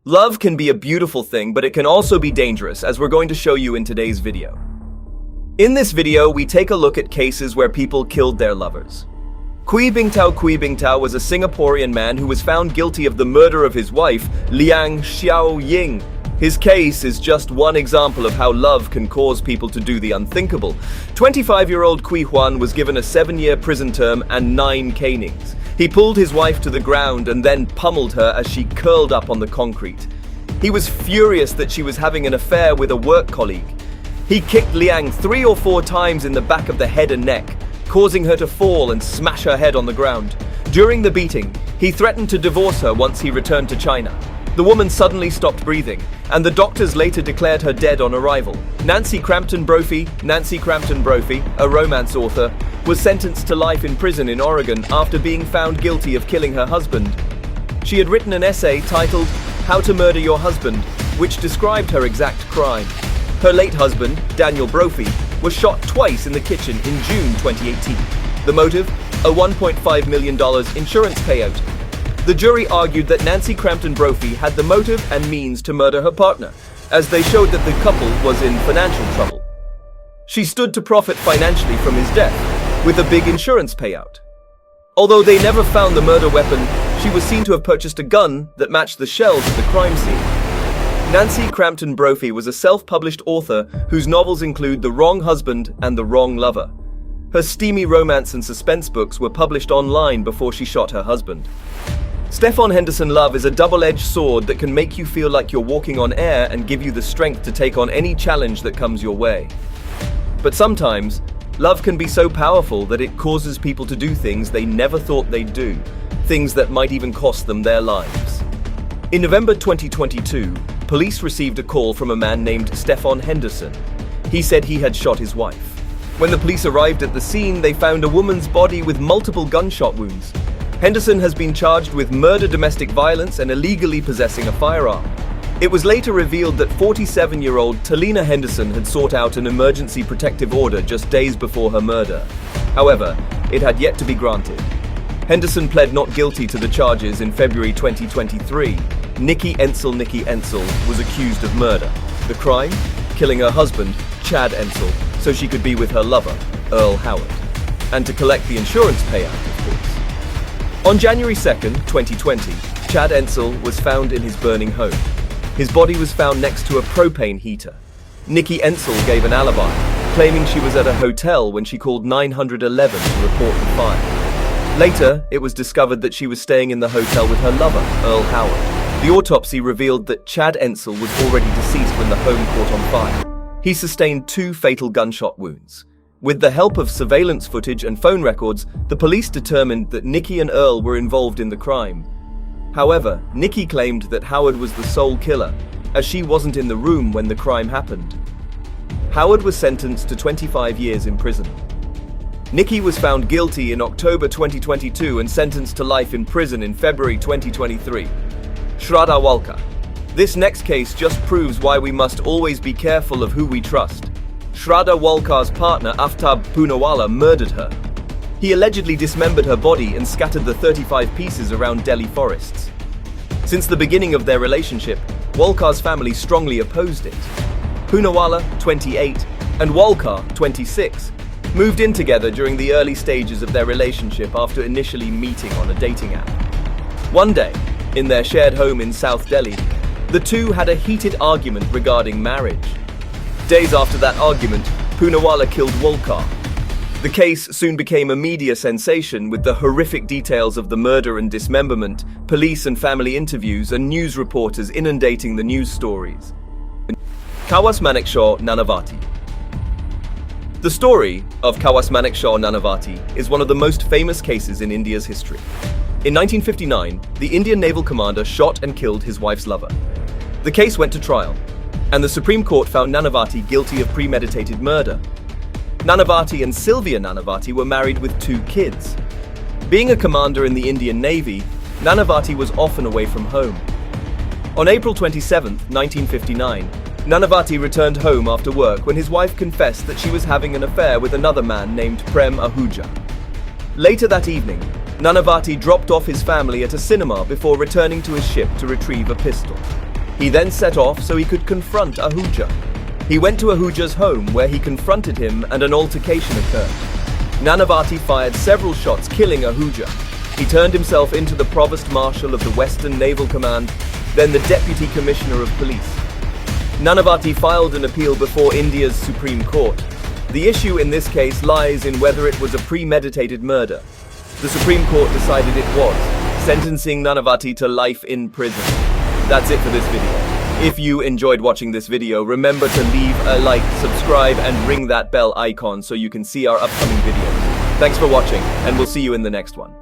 Love can be a beautiful thing, but it can also be dangerous, as we're going to show you in today's video. In this video, we take a look at cases where people killed their lovers. Cui Bingtao was a Singaporean man who was found guilty of the murder of his wife, Liang Xiaoying. His case is just one example of how love can cause people to do the unthinkable. 25-year-old Cui Huan was given a 7-year prison term and 9 canings. He pulled his wife to the ground and then pummeled her as she curled up on the concrete. He was furious that she was having an affair with a work colleague. He kicked Liang 3 or 4 times in the back of the head and neck, causing her to fall and smash her head on the ground. During the beating, he threatened to divorce her once he returned to China. The woman suddenly stopped breathing, and the doctors later declared her dead on arrival. Nancy Crampton Brophy, a romance author, was sentenced to life in prison in Oregon after being found guilty of killing her husband. She had written an essay titled How to Murder Your Husband, which described her exact crime. Her late husband, Daniel Brophy, was shot twice in the kitchen in June 2018. The motive? A $1.5 million insurance payout. The jury argued that Nancy Crampton Brophy had the motive and means to murder her partner, as they showed that the couple was in financial trouble. She stood to profit financially from his death, with a big insurance payout. Although they never found the murder weapon, she was seen to have purchased a gun that matched the shells at the crime scene. Nancy Crampton Brophy was a self-published author whose novels include The Wrong Husband and The Wrong Lover. Her steamy romance and suspense books were published online before she shot her husband. Stephen Henderson love is a double-edged sword that can make you feel like you're walking on air and give you the strength to take on any challenge that comes your way. But sometimes, love can be so powerful that it causes people to do things they never thought they'd do, things that might even cost them their lives. In November 2022, police received a call from a man named Stephen Henderson. He said he had shot his wife. When the police arrived at the scene, they found a woman's body with multiple gunshot wounds. Henderson has been charged with murder, domestic violence, and illegally possessing a firearm. It was later revealed that 47-year-old Talina Henderson had sought out an emergency protective order just days before her murder. However, it had yet to be granted. Henderson pled not guilty to the charges in February 2023. Nikki Ensel was accused of murder. The crime? Killing her husband, Chad Ensel, so she could be with her lover, Earl Howard. And to collect the insurance payout, of course. On January 2nd, 2020, Chad Ensel was found in his burning home. His body was found next to a propane heater. Nikki Ensel gave an alibi, claiming she was at a hotel when she called 911 to report the fire. Later, it was discovered that she was staying in the hotel with her lover, Earl Howard. The autopsy revealed that Chad Ensel was already deceased when the home caught on fire. He sustained 2 fatal gunshot wounds. With the help of surveillance footage and phone records, the police determined that Nikki and Earl were involved in the crime. However, Nikki claimed that Howard was the sole killer, as she wasn't in the room when the crime happened. Howard was sentenced to 25 years in prison. Nikki was found guilty in October 2022 and sentenced to life in prison in February 2023. Shraddha Walkar. This next case just proves why we must always be careful of who we trust. Shraddha Walkar's partner Aftab Poonawalla murdered her. He allegedly dismembered her body and scattered the 35 pieces around Delhi forests. Since the beginning of their relationship, Walkar's family strongly opposed it. Poonawalla, 28, and Walkar, 26, moved in together during the early stages of their relationship after initially meeting on a dating app. One day, in their shared home in South Delhi, the two had a heated argument regarding marriage. Days after that argument, Poonawalla killed Walkar. The case soon became a media sensation with the horrific details of the murder and dismemberment, police and family interviews, and news reporters inundating the news stories. Kawas Manekshaw Nanavati. The story of Kawas Manekshaw Nanavati is one of the most famous cases in India's history. In 1959, the Indian naval commander shot and killed his wife's lover. The case went to trial, and the Supreme Court found Nanavati guilty of premeditated murder. Nanavati and Sylvia Nanavati were married with 2 kids. Being a commander in the Indian Navy, Nanavati was often away from home. On April 27, 1959, Nanavati returned home after work when his wife confessed that she was having an affair with another man named Prem Ahuja. Later that evening, Nanavati dropped off his family at a cinema before returning to his ship to retrieve a pistol. He then set off so he could confront Ahuja. He went to Ahuja's home where he confronted him and an altercation occurred. Nanavati fired several shots, killing Ahuja. He turned himself into the Provost Marshal of the Western Naval Command, then the Deputy Commissioner of Police. Nanavati filed an appeal before India's Supreme Court. The issue in this case lies in whether it was a premeditated murder. The Supreme Court decided it was, sentencing Nanavati to life in prison. That's it for this video. If you enjoyed watching this video, remember to leave a like, subscribe, and ring that bell icon so you can see our upcoming videos. Thanks for watching, and we'll see you in the next one.